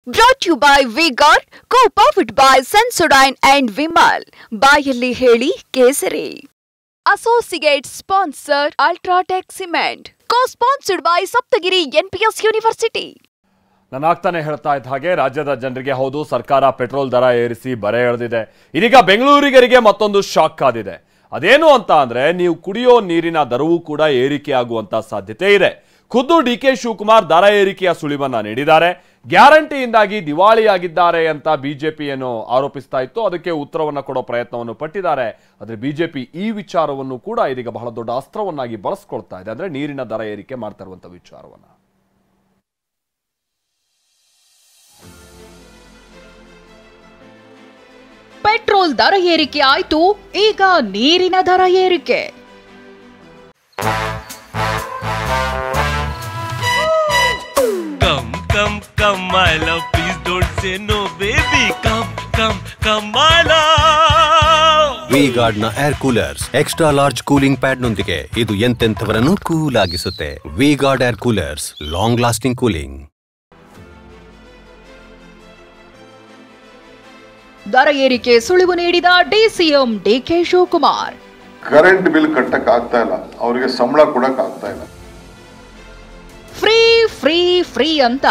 Brought to you by V-Guard, co-powered by Sensodyne and Vimal. ಬಾಯಲ್ಲಿ ಹೇಳಿ ಕೇಸರಿ. Associate sponsor Ultratech Cement. Co-sponsored by Saptagiri NPS University. ನಾನು ಆಗ್ತಾನೆ ಹೇಳ್ತಾ ಇದ್ದ ಹಾಗೆ ರಾಜ್ಯದ ಜನರಿಗೆ ಹೌದು ಸರ್ಕಾರ ಪೆಟ್ರೋಲ್ ದರ ಏರಿಸಿ ಬರೆ ಎಳೆದಿದೆ. ಇದೀಗ ಬೆಂಗಳೂರಿಗರಿಗೆ ಮತ್ತೊಂದು ಶಾಕ್ ಕಾದಿದೆ. ಅದೇನು ಅಂತ ಅಂದ್ರೆ ನೀವು ಕುಡಿಯೋ ನೀರಿನ ದರವೂ ಕೂಡ ಏರಿಕೆ ಆಗುವಂತ ಸಾಧ್ಯತೆ ಇದೆ. ಖುದ್ದು ಡಿಕೆ ಶಿವಕುಮಾರ್ ದರ ಏರಿಕೆಯ ಸುಳಿವನ್ನ ನೀಡಿದ್ದಾರೆ. ಗ್ಯಾರಂಟಿಯಿಂದಾಗಿ ದಿವಾಳಿಯಾಗಿದ್ದಾರೆ ಅಂತ ಬಿಜೆಪಿಯನ್ನು ಆರೋಪಿಸ್ತಾ ಇತ್ತು. ಅದಕ್ಕೆ ಉತ್ತರವನ್ನು ಕೊಡೋ ಪ್ರಯತ್ನವನ್ನು ಪಟ್ಟಿದ್ದಾರೆ. ಆದರೆ ಬಿಜೆಪಿ ಈ ವಿಚಾರವನ್ನು ಕೂಡ ಇದೀಗ ಬಹಳ ದೊಡ್ಡ ಅಸ್ತ್ರವನ್ನಾಗಿ ಬಳಸ್ಕೊಳ್ತಾ ಇದೆ. ಅಂದ್ರೆ ನೀರಿನ ದರ ಏರಿಕೆ ಮಾಡ್ತಾ ಇರುವಂತ ವಿಚಾರವನ್ನ. ಪೆಟ್ರೋಲ್ ದರ ಏರಿಕೆ ಆಯ್ತು, ಈಗ ನೀರಿನ ದರ ಏರಿಕೆ. Come, my love, please don't say no, baby. Come, my love. V-Guard ನ air coolers extra large cooling pad ನೊಂದಿಗೆ ಇದು ಎಂತೆಂಥವರನ್ನು ಕೂಲ್ ಆಗಿಸುತ್ತೆ. V-Guard air coolers, long lasting cooling. ದರ ಏರಿಕೆ ಸುಳಿವು ನೀಡಿದ DCM DK Shivakumar. Current bill ಕಟ್ಟಕ್ ಆಗ್ತಾ ಇಲ್ಲ, ಅವರಿಗೆ ಸಂಬಳ ಕೊಡಕ್ ಆಗ್ತಾ ಇಲ್ಲ. ಫ್ರೀ ಫ್ರೀ ಫ್ರೀ ಅಂತ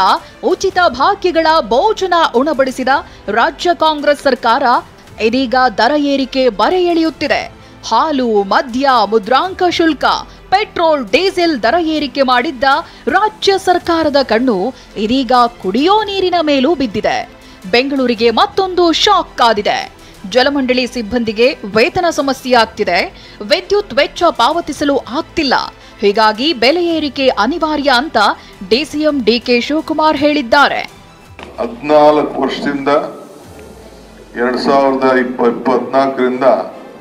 ಉಚಿತ ಭಾಗ್ಯಗಳ ಭೋಜನ ಉಣಬಡಿಸಿದ ರಾಜ್ಯ ಕಾಂಗ್ರೆಸ್ ಸರ್ಕಾರ ಇದೀಗ ದರ ಏರಿಕೆ ಬರೆ ಎಳೆಯುತ್ತಿದೆ. ಹಾಲು, ಮದ್ಯ, ಮುದ್ರಾಂಕ ಶುಲ್ಕ, ಪೆಟ್ರೋಲ್, ಡೀಸೆಲ್ ದರ ಏರಿಕೆ ಮಾಡಿದ್ದ ರಾಜ್ಯ ಸರ್ಕಾರದ ಕಣ್ಣು ಇದೀಗ ಕುಡಿಯೋ ನೀರಿನ ಮೇಲೂ ಬಿದ್ದಿದೆ. ಬೆಂಗಳೂರಿಗೆ ಮತ್ತೊಂದು ಶಾಕ್ ಕಾದಿದೆ. ಜಲಮಂಡಳಿ ಸಿಬ್ಬಂದಿಗೆ ವೇತನ ಸಮಸ್ಯೆ ಆಗ್ತಿದೆ. ವಿದ್ಯುತ್ ವೆಚ್ಚ ಪಾವತಿಸಲು ಆಗ್ತಿಲ್ಲ. ಹೀಗಾಗಿ ಬೆಲೆ ಏರಿಕೆ ಅನಿವಾರ್ಯ ಅಂತ ಡಿಸಿಎಂ ಡಿಕೆ ಶಿವಕುಮಾರ್ ಹೇಳಿದ್ದಾರೆ. 14 ವರ್ಷದಿಂದ 2024ರಿಂದ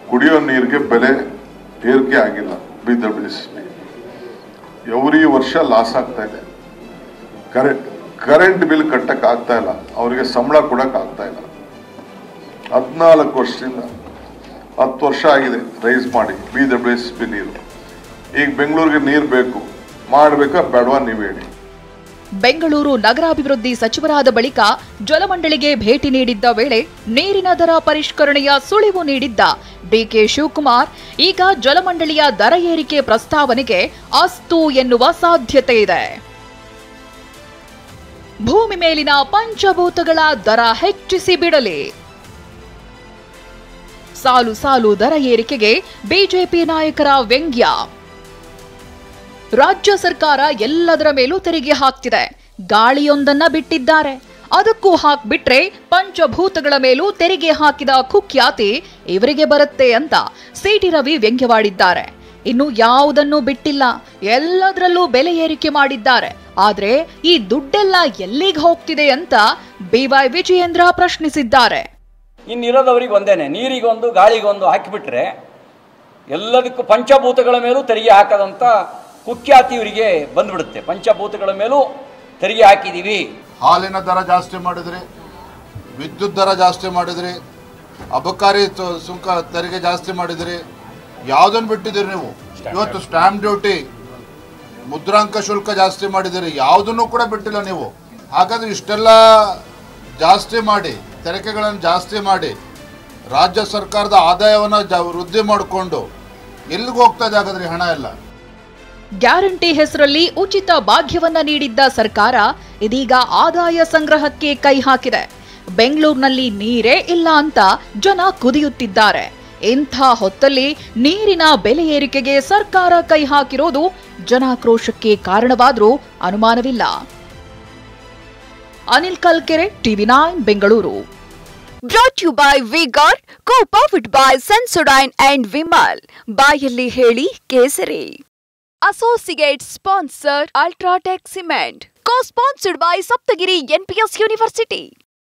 ಕುಡಿಯೋ ನೀರಿಗೆ ಬೆಲೆ ಏರಿಕೆ ಆಗಿಲ್ಲ. ಎವ್ರಿ ವರ್ಷ ಲಾಸ್ ಆಗ್ತಾ ಇದೆ. ಕರೆಂಟ್ ಬಿಲ್ ಕಟ್ಟಕ್ ಆಗ್ತಾ ಇಲ್ಲ, ಅವರಿಗೆ ಸಂಬಳ ಕೊಡಕ್ ಆಗ್ತಾ ಇಲ್ಲ. 14 ವರ್ಷದಿಂದ 10 ವರ್ಷ ಆಗಿದೆ ರೈಸ್ ಮಾಡಿ BWSP ನೀರು. ಈಗ ಬೆಂಗಳೂರಿಗೆ ನೀರು ಬೇಕು, ಮಾಡಬೇಕಾ ಬೇಡವಾ ನೀವು ಹೇಳಿ. ಬೆಂಗಳೂರು ನಗರಾಭಿವೃದ್ಧಿ ಸಚಿವರಾದ ಬಳಿಕ ಜಲಮಂಡಳಿಗೆ ಭೇಟಿ ನೀಡಿದ್ದ ವೇಳೆ ನೀರಿನ ದರ ಪರಿಷ್ಕರಣೆಯ ಸುಳಿವು ನೀಡಿದ್ದ ಡಿಕೆ ಶಿವಕುಮಾರ್ ಈಗ ಜಲಮಂಡಳಿಯ ದರ ಏರಿಕೆ ಪ್ರಸ್ತಾವನೆಗೆ ಅಸ್ತು ಎನ್ನುವ ಸಾಧ್ಯತೆ ಇದೆ. ಭೂಮಿ ಮೇಲಿನ ಪಂಚಭೂತಗಳ ದರ ಹೆಚ್ಚಿಸಿ ಬಿಡಲಿ. ಸಾಲು ಸಾಲು ದರ ಏರಿಕೆಗೆ ಬಿಜೆಪಿ ನಾಯಕರ ವ್ಯಂಗ್ಯ. ರಾಜ್ಯ ಸರ್ಕಾರ ಎಲ್ಲದರ ಮೇಲೂ ತೆರಿಗೆ ಹಾಕ್ತಿದೆ. ಗಾಳಿಯೊಂದನ್ನ ಬಿಟ್ಟಿದ್ದಾರೆ, ಅದಕ್ಕೂ ಹಾಕ್ಬಿಟ್ರೆ ಪಂಚಭೂತಗಳ ಮೇಲೂ ತೆರಿಗೆ ಹಾಕಿದ ಕುಖ್ಯಾತಿ ಇವರಿಗೆ ಬರುತ್ತೆ ಅಂತ ಸಿಟಿ ರವಿ ವ್ಯಂಗ್ಯವಾಡಿದ್ದಾರೆ. ಇನ್ನು ಯಾವುದನ್ನೂ ಬಿಟ್ಟಿಲ್ಲ, ಎಲ್ಲದರಲ್ಲೂ ಬೆಲೆ ಏರಿಕೆ ಮಾಡಿದ್ದಾರೆ. ಆದ್ರೆ ಈ ದುಡ್ಡೆಲ್ಲ ಎಲ್ಲಿಗೆ ಹೋಗ್ತಿದೆ ಅಂತ BY ವಿಜಯೇಂದ್ರ ಪ್ರಶ್ನಿಸಿದ್ದಾರೆ. ಇನ್ನಿರೋದವರಿಗೆ ಒಂದೇನೆ, ನೀರಿಗೊಂದು ಗಾಳಿಗೊಂದು ಹಾಕಿಬಿಟ್ರೆ ಎಲ್ಲದಕ್ಕೂ ಪಂಚಭೂತಗಳ ಮೇಲೂ ತೆರಿಗೆ ಹಾಕದಂತ ಕುಖ್ಯಾತಿ ಇವರಿಗೆ ಬಂದ್ಬಿಡುತ್ತೆ. ಪಂಚಭೂತಗಳ ಮೇಲೂ ತೆರಿಗೆ ಹಾಕಿದೀವಿ. ಹಾಲಿನ ದರ ಜಾಸ್ತಿ ಮಾಡಿದ್ರಿ, ವಿದ್ಯುತ್ ದರ ಜಾಸ್ತಿ ಮಾಡಿದ್ರಿ, ಅಬಕಾರಿ ಸುಂಕ ತೆರಿಗೆ ಜಾಸ್ತಿ ಮಾಡಿದ್ರಿ. ಯಾವುದನ್ನು ಬಿಟ್ಟಿದ್ದೀರಿ ನೀವು? ಇವತ್ತು ಸ್ಟಾಂಪ್ ಡ್ಯೂಟಿ, ಮುದ್ರಾಂಕ ಶುಲ್ಕ ಜಾಸ್ತಿ ಮಾಡಿದಿರಿ, ಯಾವುದನ್ನು ಕೂಡ ಬಿಟ್ಟಿಲ್ಲ ನೀವು. ಹಾಗಾದ್ರೆ ಇಷ್ಟೆಲ್ಲ ಜಾಸ್ತಿ ಮಾಡಿ, ತೆರಿಗೆಗಳನ್ನು ಜಾಸ್ತಿ ಮಾಡಿ, ರಾಜ್ಯ ಸರ್ಕಾರದ ಆದಾಯವನ್ನು ವೃದ್ಧಿ ಮಾಡಿಕೊಂಡು ಎಲ್ಲಿಗೆ ಹೋಗ್ತಾ ಇದೆ ಹಾಗಾದ್ರೆ ಹಣ ಎಲ್ಲ? ಗ್ಯಾರಂಟಿ ಹೆಸರಲ್ಲಿ ಉಚಿತ ಭಾಗ್ಯವನ್ನ ನೀಡಿದ್ದ ಸರ್ಕಾರ ಇದೀಗ ಆದಾಯ ಸಂಗ್ರಹಕ್ಕೆ ಕೈ ಹಾಕಿದೆ. ಬೆಂಗಳೂರಿನಲ್ಲಿ ನೀರೇ ಇಲ್ಲ ಅಂತ ಜನ ಕುದಿಯುತ್ತಿದ್ದಾರೆ. ಇಂಥ ಹೊತ್ತಲ್ಲಿ ನೀರಿನ ಬೆಲೆ ಏರಿಕೆಗೆ ಸರ್ಕಾರ ಕೈ ಹಾಕಿರೋದು ಜನಾಕ್ರೋಶಕ್ಕೆ ಕಾರಣವಾದರೂ ಅನುಮಾನವಿಲ್ಲ. Anil Kalkere, TV9 Bengaluru. Brought to you by V-Guard, co-powered by Sensodyne and Vimal. ಬಾಯಲ್ಲಿ ಹೇಳಿ ಕೇಸರಿ. Associate sponsor Ultratech Cement. Co-sponsored by Saptagiri NPS University.